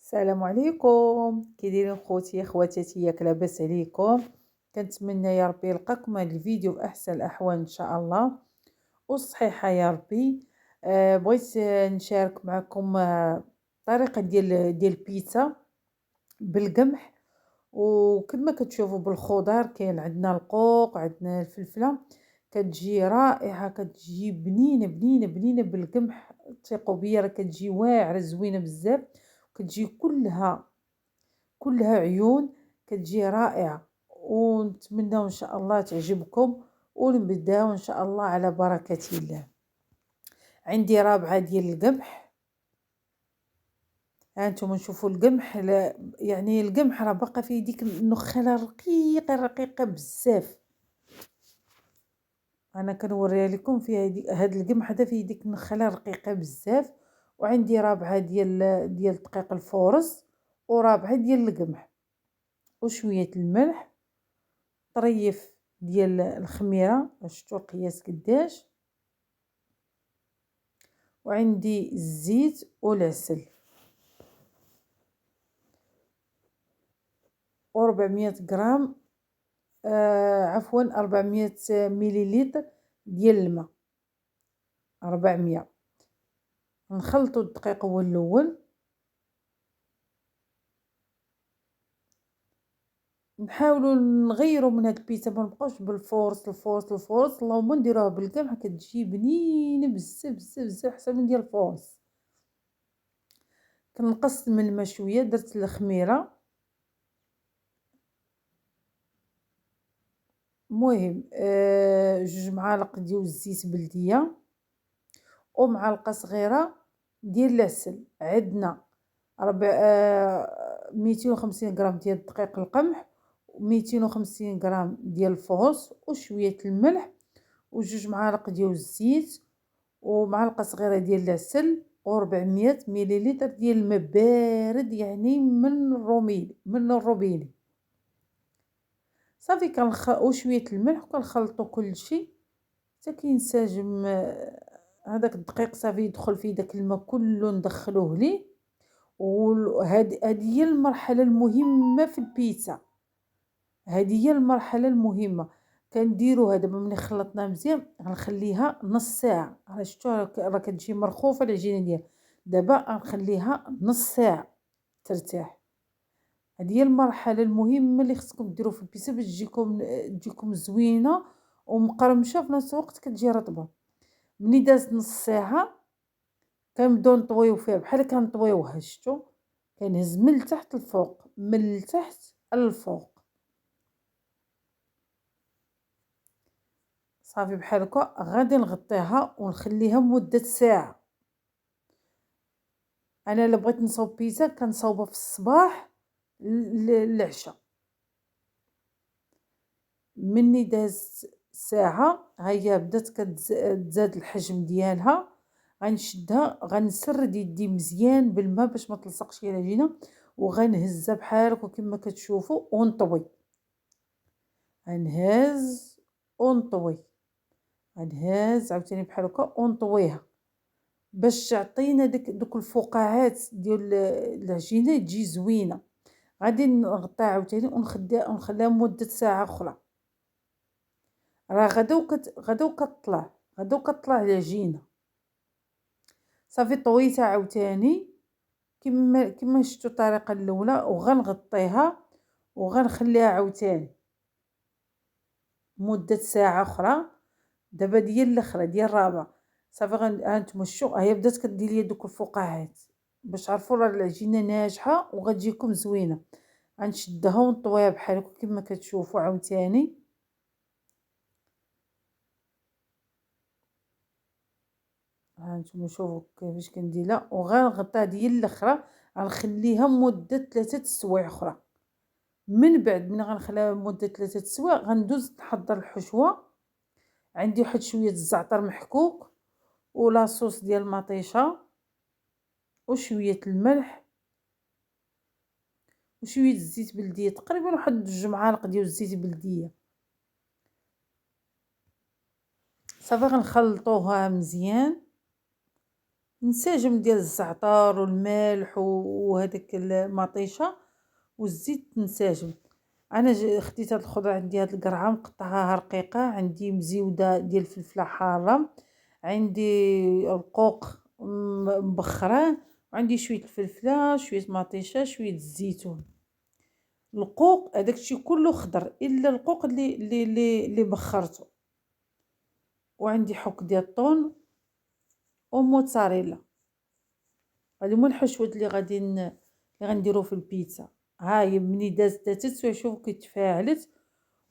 السلام عليكم، كي دايرين خوتي خواتاتي؟ ياك لاباس عليكم؟ كنتمنى يا ربي يلقاكم هذا الفيديو باحسن الاحوال ان شاء الله والصحيحه يا ربي. بغيت نشارك معكم طريقه ديال البيتزا بالقمح، وكما كتشوفوا بالخضار. كاين عندنا القوق، عندنا الفلفله، كتجي رائعه، كتجي بنينه بنينه بنينه بالقمح. ثقوا بيا راه كتجي واعره زوينه بزاف، كتجي كلها عيون، كتجي رائعة. ونتمنى ان شاء الله تعجبكم، ونبداو ان شاء الله على بركة الله. عندي رابعة ديال القمح، هانتوما نشوفوا القمح. يعني القمح راه باقا فيه ديك النخاله رقيقه رقيقه بزاف. انا كنوريها لكم فيها هاد القمح هذا فيه ديك النخاله رقيقه بزاف. وعندي رابعة ديال دقيق الفورص، ورابعة ديال القمح، وشويه الملح، طريف ديال الخميره، شفتوا القياس قداش. وعندي الزيت والعسل، و400 غرام عفوا 400 مليلتر ديال الماء. 400. نخلطوا الدقيق هو الاول، نحاولوا نغيروا من هاد البيتزا، ما نبقاوش بالفورس الفورس. اللهم نديروها بالقمح كتجي بنينه بزاف بزاف بزاف احسن من ديال الفورس. كنقص من الماء شويه، درت الخميره. المهم 2 معالق ديال الزيت بلديه، ومعلقه صغيره ديال العسل. عندنا 250 غرام ديال دقيق القمح، و250 غرام ديال الفورص، وشويه الملح، و2 معالق ديال الزيت، ومعلقه صغيره ديال العسل، و400 مليلتر ديال الماء بارد، يعني من الروبيني. صافي وشويه الملح، وكنخلطوا كلشي حتى كينسجم. هذاك الدقيق صافي يدخل فيه داك الماء كله، ندخلوه ليه. وهذه هي المرحله المهمه في البيتزا، هذه هي المرحله المهمه. كنديروها دابا ملي خلطناها مزيان، غنخليها نص ساعه. راه شفتوها راه كتجي مرخوفه العجينه ديالها. دابا غنخليها نص ساعه ترتاح. هذه هي المرحله المهمه اللي خصكم ديروا في البيتزا باش تجيكم زوينه ومقرمشه في نفس الوقت، كتجي رطبه. ملي دازت نص ساعه كنبداو نطويو فيها بحال كنطويوها. شفتوا كنهز من التحت للفوق، من التحت للفوق. صافي بحال هكا غادي نغطيها ونخليها مده ساعه. انا الا بغيت نصاوب بيتزا كنصاوبها في الصباح للعشاء. مني داز ساعه، ها هي بدات كتزاد الحجم ديالها. غنشدها، غنسرد يدي مزيان بالماء باش ما تلصقش ليا العجينه، وغنهزها بحال هكا كما كتشوفوا ونطوي. غنهز ونطوي، غنهز عاوتاني بحال هكا ونطويها باش تعطينا دوك الفقاعات ديال العجينه تجي زوينه. غادي نغطيها عاوتاني ونخليها مده ساعه اخرى. راه غدا وكتطلع العجينه. صافي طويتها عاوتاني كما شفتوا الطريقه الاولى، وغنغطيها وغنخليها عاوتاني مده ساعه اخرى. دابا ديال الاخرى ديال الرابعه. صافي هانتوما شفتوا هي بدات كدير ليا دوك الفقاعات باش تعرفوا راه العجينه ناجحه وغتجيكم زوينه. غنشدها ونطويها بحال هكا كما كتشوفوا عاوتاني. هانتوما شوفوا كيفاش كنديرها، وغنغطيها ديال الاخرى. غنخليها مده 3 سوايع اخرى. من بعد ملي غنخليها مده 3 سوايع غندوز نحضر الحشوه. عندي واحد شويه الزعتر محكوك، ولاصوص ديال المطيشه، وشويه الملح، وشويه الزيت بلديه، تقريبا واحد 2 معالق ديال الزيت بلديه. صافي غنخلطوها مزيان نساجم ديال الزعتر والملح وهذاك المطيشه والزيت نساجم. انا خديت هاد الخضره، عندي هاد القرعه مقطعاها رقيقه، عندي مزيوده ديال الفلفله حاره، عندي القوق مبخراه، وعندي شويه الفلفله، شويه مطيشه، شويه الزيتون. القوق هذاك الشيء كله خضر الا القوق اللي بخرته. وعندي حك ديال الطون وموتزاريلا. هادو هما الحشوات اللي غنديرو في البيتزا. ها هي ملي دازت شوفوا كي تفاعلت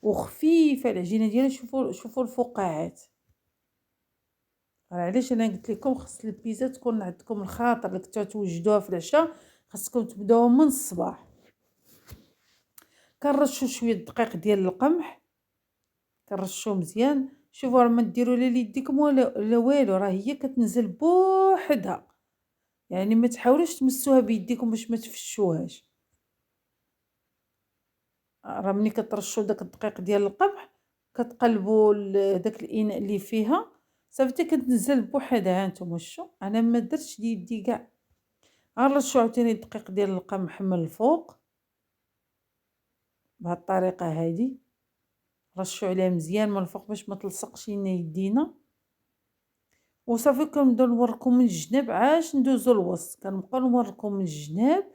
وخفيفه العجينه ديالها. شوفوا الفقاعات. راه علاش انا قلت لكم خص البيتزا تكون عندكم الخاطر اللي كنتو توجدوها في العشاء، خصكم تبداو من الصباح. كنرشوا شويه الدقيق ديال القمح، كنرشوه مزيان. شوفوا راه ما ديروا لا ليديكم ولا والو، راه هي كتنزل بوحدها، يعني ما تحاولوش تمسوها بيديكم باش ما تفشوهاش. راه ملي كترشوا داك الدقيق ديال القمح كتقلبوا داك الاناء اللي فيها صافي حتى كتنزل بوحدها. ها نتوما شو انا ما درتش ليدي كاع. غنرشوا عاوتاني الدقيق ديال القمح من الفوق بهاد الطريقه هادي. رشوا عليه مزيان من الفوق باش ما تلصقش لينا يدينا. وصافي كنبداو نوركم من الجناب عاش ندوزو الوسط. كنبقاو نوركم من الجناب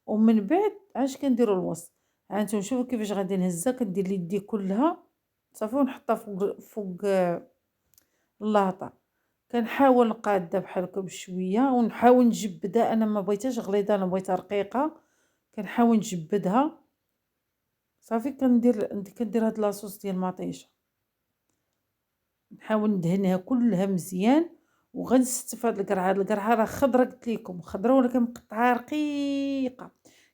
ومن بعد عاش كنديروا الوسط. ها انتم شوفوا كيفاش غادي نهزها. كندير يدي كلها صافي ونحطها فوق اللاطه. كنحاول نقادها بحال هكا بشويه ونحاول نجبدها. انا ما بغيتهاش غليظه، انا بغيتها رقيقه. كنحاول نجبدها. صافي كندير هاد لاصوص ديال المطيشه. نحاول ندهنها كلها مزيان وغنستف هاد القرعه راه خضره، قلت لكم خضره ولكن مقطعه رقيقه.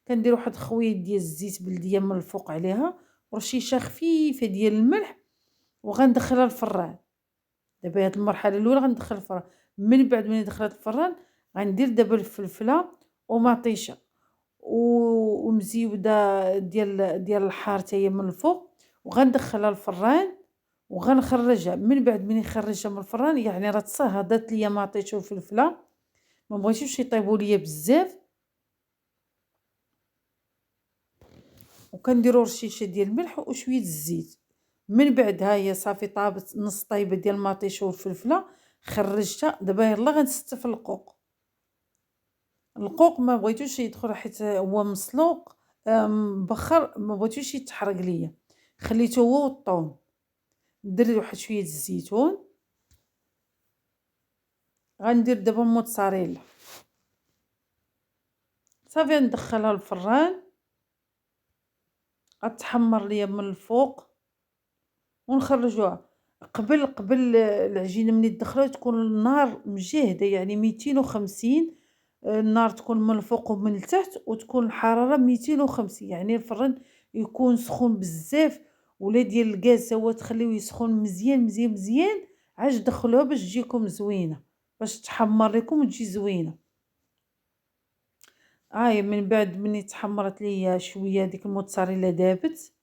كندير واحد خويط ديال الزيت بلديه من الفوق عليها ورشيشه خفيفه ديال الملح وغندخلها الفران. دابا هاد المرحله الاولى غندخل الفران. من بعد ما دخلت الفران غندير دابا الفلفله ومطيشه ومزيوده ديال الحار حتى من الفوق وغندخلها الفران وغنخرجها. من بعد ملي نخرجها من الفران يعني راه تصهدت ليا مطيشه وفلفله، ما بغيتوش يطيبوا ليا بزاف. وكنديروا رشيشه ديال الملح وشويه الزيت. من بعد ها هي صافي طابت نص طايبه ديال المطيشه والفلفله. خرجتها. دابا يلاه غنستف القوق. القوق ما بغيتوش يدخل حيت هو مسلوق مبخر، ما بغيتوش يتحرق ليا. خليته هو والطون. ندير واحد شويه الزيتون. غندير دابا الموتزاريلا. صافي ندخلها الفران غتحمر ليا من الفوق ونخرجوها. قبل العجينه ملي تدخلوها تكون النار مجهده، يعني 250. النار تكون من الفوق ومن التحت وتكون الحراره 250، يعني الفران يكون سخون بزاف ولا ديال الغاز هو تخليوه يسخن مزيان مزيان مزيان. عاش دخلوها باش تجيكم زوينه، باش تحمر لكم وتجي زوينه. هاي من بعد مني تحمرت ليا شويه ديك الموتزاريلا دابت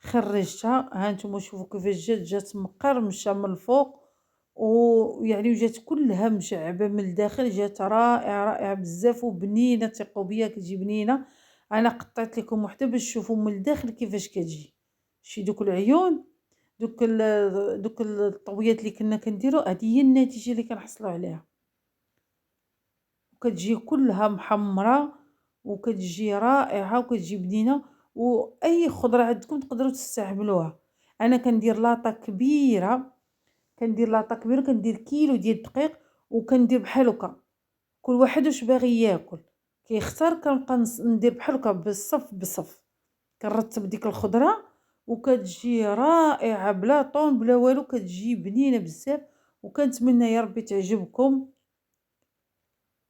خرجتها. ها نتوما شوفوا كيفاش جات مقرمشه من الفوق ويعني جات كلها مشعبه من الداخل. جات رائعه رائعه بزاف وبنينه. ثقوا بيا كتجي بنينه. انا قطعت لكم وحده باش تشوفوا من الداخل كيفاش كتجي. شي دوك العيون، دوك الطويات اللي كنا كنديروا، هذه هي النتيجه اللي كنحصلوا عليها. وكتجي كلها محمره وكتجي رائعه وكتجي بنينه. واي خضره عندكم تقدروا تستعملوها. انا كندير لاطه كبيره كندير كيلو ديال الدقيق وكندير بحال هكا. كل واحد واش باغي ياكل كيختار. كنبقى ندير بحال هكا بالصف بصف. كنرتب ديك الخضره وكتجي رائعه بلا طون بلا والو. كتجي بنينه بزاف وكنتمنى يا ربي تعجبكم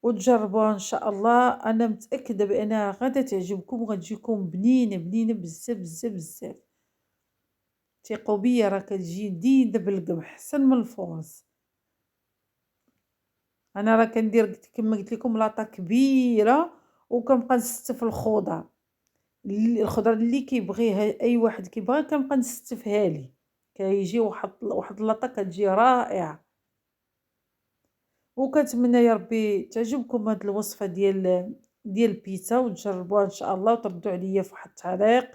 وتجربوها ان شاء الله. انا متاكده بانها غادا تعجبكم وغتجيكم بنينه بنينه بزاف بزاف بزاف. ثقوا بيا راه كتجي جديده بالقمح احسن من الفورص. انا راه كندير كما قلت لكم لاطه كبيره وكنبقى نستف الخضر. الخضر اللي كيبغيها اي واحد كيبغي كنبقى نستفها ليه. كيجي واحد اللاطه كتجي رائعه. وكنتمنى يا ربي تعجبكم هاد الوصفة ديال البيتزا وتجربوها ان شاء الله وتردوا عليا في واحد التعليق.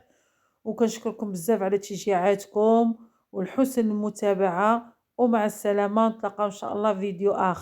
وكنشكركم بزاف على تشجيعاتكم ولحسن المتابعة، ومع السلامة، نتلاقاو ان شاء الله في فيديو اخر.